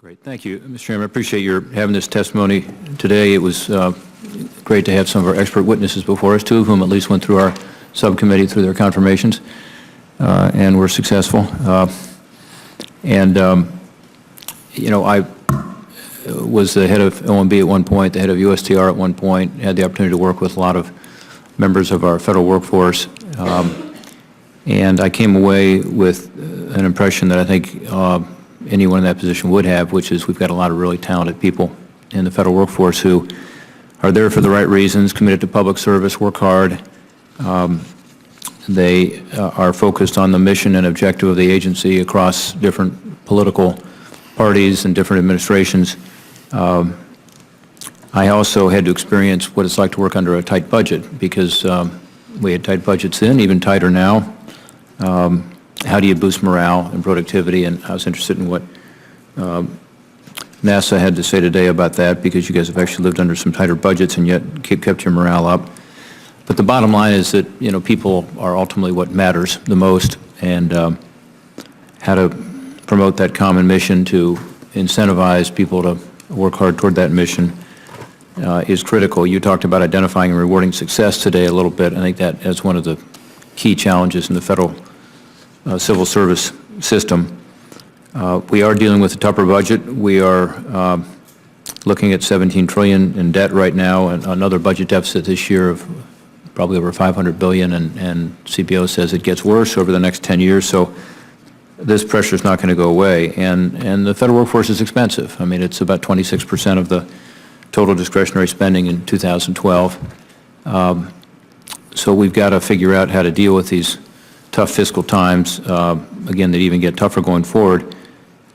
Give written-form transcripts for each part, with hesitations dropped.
Great. Thank you, Mr. Chairman. I appreciate your having this testimony today. It was great to have some of our expert witnesses before us, two of whom at least went through our subcommittee through their confirmations and were successful. You know, I was the head of OMB at one point, the head of USTR at one point, had the opportunity to work with a lot of members of our federal workforce, and I came away with an impression that I think anyone in that position would have, which is we've got a lot of really talented people in the federal workforce who are there for the right reasons, committed to public service, work hard. They are focused on the mission and objective of the agency across different political parties and different administrations. I also had to experience what it's like to work under a tight budget because we had tight budgets then, even tighter now. How do you boost morale and productivity? And I was interested in what NASA had to say today about that, because you guys have actually lived under some tighter budgets and yet kept your morale up. But the bottom line is that, you know, people are ultimately what matters the most, and how to promote that common mission to incentivize people to work hard toward that mission is critical. You talked about identifying and rewarding success today a little bit. I think that is one of the key challenges in the federal civil service system. We are dealing with a tougher budget. We are looking at $17 trillion in debt right now, and another budget deficit this year of probably over $500 billion, and CBO says it gets worse over the next 10 years. So this pressure is not going to go away, and the federal workforce is expensive. I mean, it's about 26% of the total discretionary spending in 2012. So we've got to figure out how to deal with these tough fiscal times, again, that even get tougher going forward,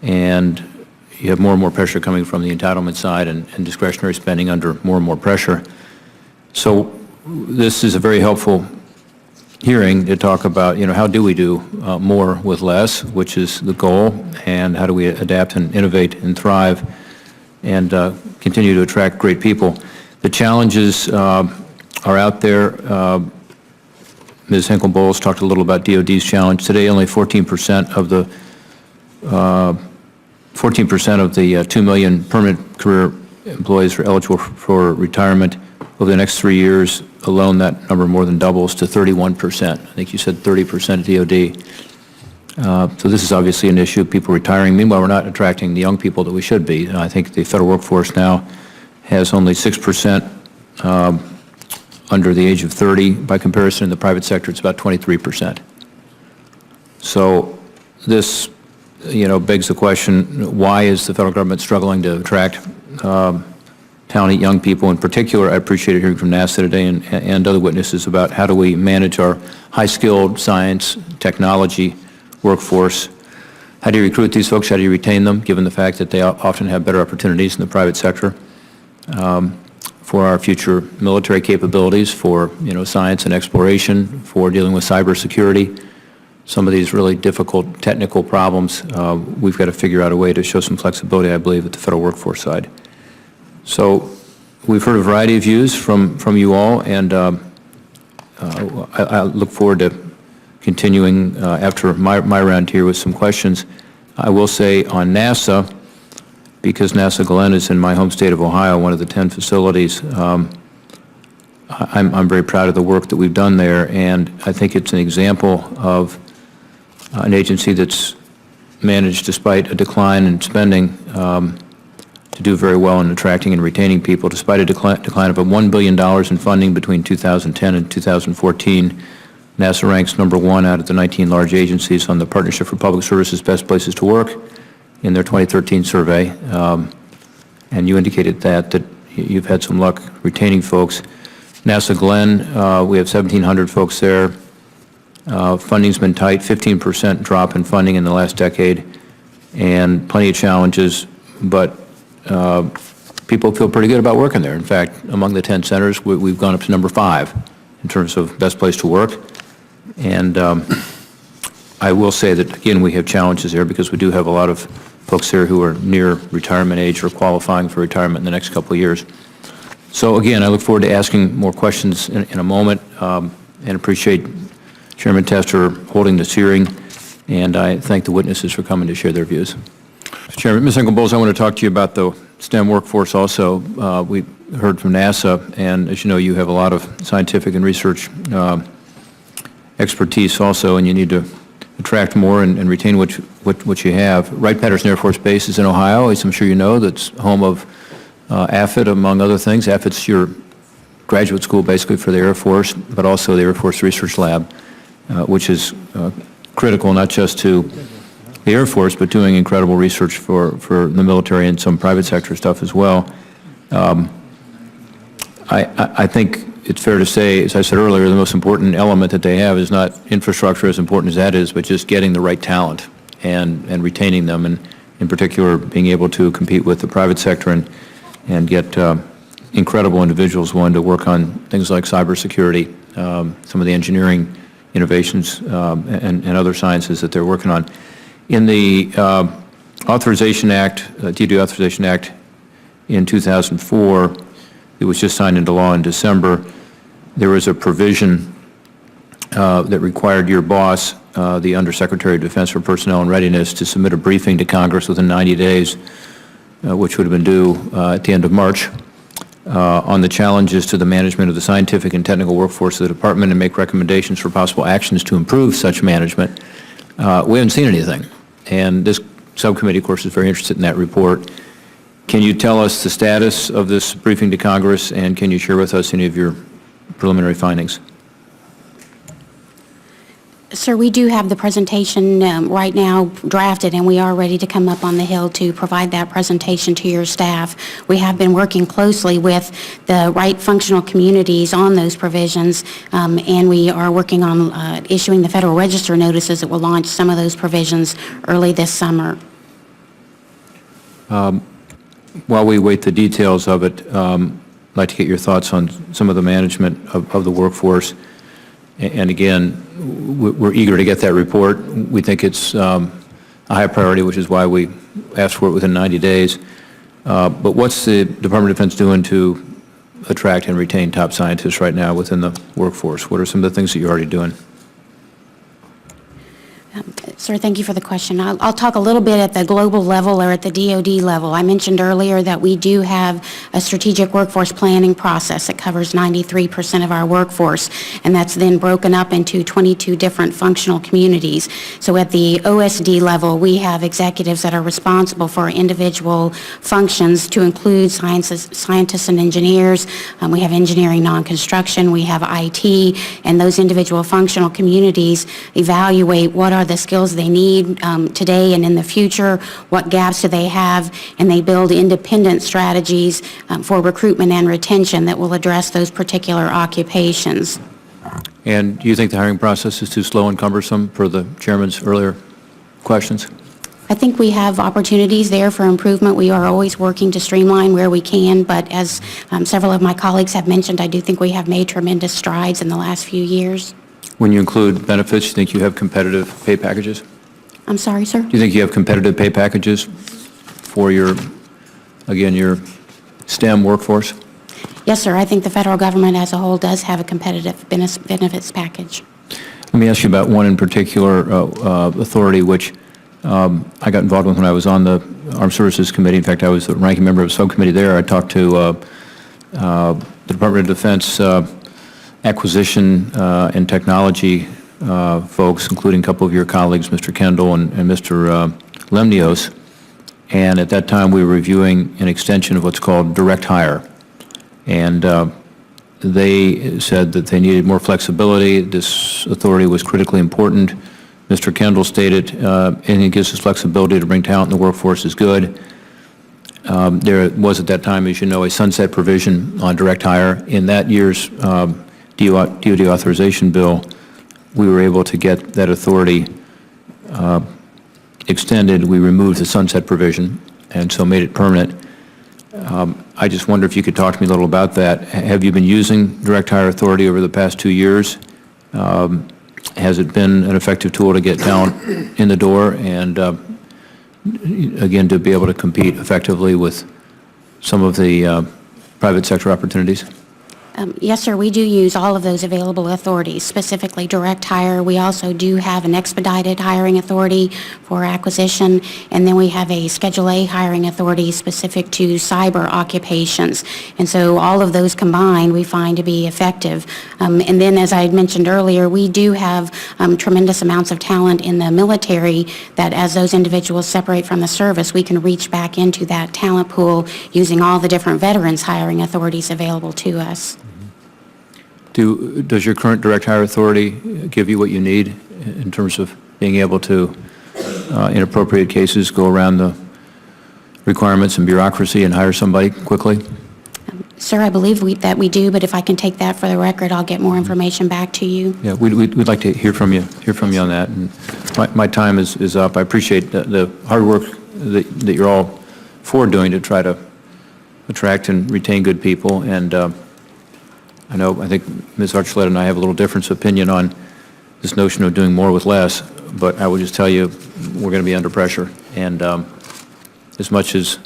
and you have more and more pressure coming from the entitlement side and discretionary spending under more and more pressure. So this is a very helpful hearing to talk about, you know, how do we do more with less, which is the goal, and how do we adapt and innovate and thrive and continue to attract great people. The challenges are out there. Ms. Hinkle-Bowles talked a little about DOD's challenge. Today, only 14% of the 2 million permanent career employees are eligible for retirement. Over the next 3 years alone, that number more than doubles to 31%. I think you said 30% at DOD. So this is obviously an issue, people retiring. Meanwhile, we're not attracting the young people that we should be. I think the federal workforce now has only 6% under the age of 30. By comparison, in the private sector, it's about 23%. So this, you know, begs the question, why is the federal government struggling to attract talented young people? In particular, I appreciated hearing from NASA today and other witnesses about how do we manage our high-skilled science, technology workforce. How do you recruit these folks? How do you retain them, given the fact that they often have better opportunities in the private sector for our future military capabilities, for, you know, science and exploration, for dealing with cybersecurity? Some of these really difficult technical problems, we've got to figure out a way to show some flexibility, I believe, at the federal workforce side. So we've heard a variety of views from you all, and I look forward to continuing after my round here with some questions. I will say on NASA, because NASA Glenn is in my home state of Ohio, one of the 10 facilities, I'm very proud of the work that we've done there, and I think it's an example of an agency that's managed, despite a decline in spending, to do very well in attracting and retaining people. Despite a decline of $1 billion in funding between 2010 and 2014, NASA ranks #1 out of the 19 large agencies on the Partnership for Public Services Best Places to Work in their 2013 survey. And you indicated that you've had some luck retaining folks. NASA Glenn, we have 1,700 folks there. Funding's been tight, 15% drop in funding in the last decade, and plenty of challenges, but people feel pretty good about working there. In fact, among the 10 centers, we've gone up to #5 in terms of best place to work. And I will say that, again, we have challenges there because we do have a lot of folks here who are near retirement age or qualifying for retirement in the next couple of years. So again, I look forward to asking more questions in a moment, and appreciate Chairman Tester holding this hearing, and I thank the witnesses for coming to share their views. Mr. Chairman, Ms. Engelbowles, I want to talk to you about the STEM workforce also. We heard from NASA, and as you know, you have a lot of scientific and research expertise also, and you need to attract more and retain what you have. Wright-Patterson Air Force Base is in Ohio, as I'm sure you know. That's home of AFIT, among other things. AFIT's your graduate school, basically, for the Air Force, but also the Air Force Research Lab, which is critical not just to the Air Force, but doing incredible research for the military and some private sector stuff as well. I think it's fair to say, as I said earlier, the most important element that they have is not infrastructure, as important as that is, but just getting the right talent and retaining them, and in particular being able to compete with the private sector and get incredible individuals willing to work on things like cybersecurity, some of the engineering innovations and other sciences that they're working on. In the Authorization Act, DoD Authorization Act in 2004, it was just signed into law in December. There was a provision that required your boss, the Undersecretary of Defense for Personnel and Readiness, to submit a briefing to Congress within 90 days, which would have been due at the end of March, on the challenges to the management of the scientific and technical workforce of the department and make recommendations for possible actions to improve such management. We haven't seen anything, and this subcommittee, of course, is very interested in that report. Can you tell us the status of this briefing to Congress, and can you share with us any of your preliminary findings? Sir, we do have the presentation right now drafted, and we are ready to come up on the Hill to provide that presentation to your staff. We have been working closely with the right functional communities on those provisions, and we are working on issuing the Federal Register notices that will launch some of those provisions early this summer. While we wait the details of it, I'd like to get your thoughts on some of the management of the workforce. And again, we're eager to get that report. We think it's a high priority, which is why we asked for it within 90 days. But what's the Department of Defense doing to attract and retain top scientists right now within the workforce? What are some of the things that you're already doing? Sir, thank you for the question. I'll talk a little bit at the global level or at the DoD level. I mentioned earlier that we do have a strategic workforce planning process that covers 93% of our workforce, and that's then broken up into 22 different functional communities. So at the OSD level, we have executives that are responsible for individual functions to include scientists and engineers. We have engineering non-construction, we have IT, and those individual functional communities evaluate what are the skills they need today and in the future, what gaps do they have, and they build independent strategies for recruitment and retention that will address those particular occupations. And do you think the hiring process is too slow and cumbersome per the Chairman's earlier questions? I think we have opportunities there for improvement. We are always working to streamline where we can, but as several of my colleagues have mentioned, I do think we have made tremendous strides in the last few years. When you include benefits, you think you have competitive pay packages? I'm sorry, sir? Do you think you have competitive pay packages for your STEM workforce? Yes, sir. I think the federal government as a whole does have a competitive benefits package. Let me ask you about one in particular authority, which I got involved with when I was on the Armed Services Committee. In fact, I was the ranking member of a subcommittee there. I talked to the Department of Defense acquisition and technology folks, including a couple of your colleagues, Mr. Kendall and Mr. Lemnios, and at that time we were reviewing an extension of what's called direct hire, and they said that they needed more flexibility. This authority was critically important. Mr. Kendall stated anything that gives us flexibility to bring talent in the workforce is good. There was at that time, as you know, a sunset provision on direct hire. In that year's DoD authorization bill, we were able to get that authority extended. We removed the sunset provision and so made it permanent. I just wonder if you could talk to me a little about that. Have you been using direct hire authority over the past 2 years? Has it been an effective tool to get talent in the door and, again, to be able to compete effectively with some of the private sector opportunities? Yes, sir, we do use all of those available authorities, specifically direct hire. We also do have an expedited hiring authority for acquisition, and then we have a Schedule A hiring authority specific to cyber occupations. And so all of those combined, we find to be effective. And then, as I had mentioned earlier, we do have tremendous amounts of talent in the military that as those individuals separate from the service, we can reach back into that talent pool using all the different veterans hiring authorities available to us. Does your current direct hire authority give you what you need in terms of being able to, in appropriate cases, go around the requirements and bureaucracy and hire somebody quickly? Sir, I believe that we do, but if I can take that for the record, I'll get more information back to you. Yeah, we'd like to hear from you on that. And my time is up. I appreciate the hard work that you're all doing to try to attract and retain good people. And I think Ms. Archuleta and I have a little difference of opinion on this notion of doing more with less, but I will just tell you, we're going to be under pressure. And as much as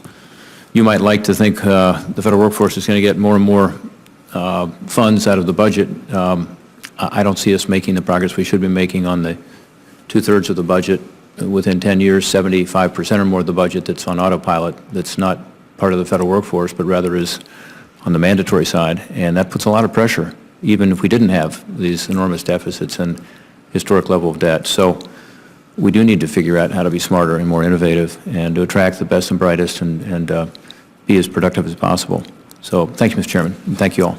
you might like to think the federal workforce is going to get more and more funds out of the budget, I don't see us making the progress we should be making on the two-thirds of the budget within 10 years, 75% or more of the budget that's on autopilot, that's not part of the federal workforce, but rather is on the mandatory side, and that puts a lot of pressure, even if we didn't have these enormous deficits and historic level of debt. So we do need to figure out how to be smarter and more innovative and to attract the best and brightest and be as productive as possible. So thank you, Mr. Chairman, and thank you all.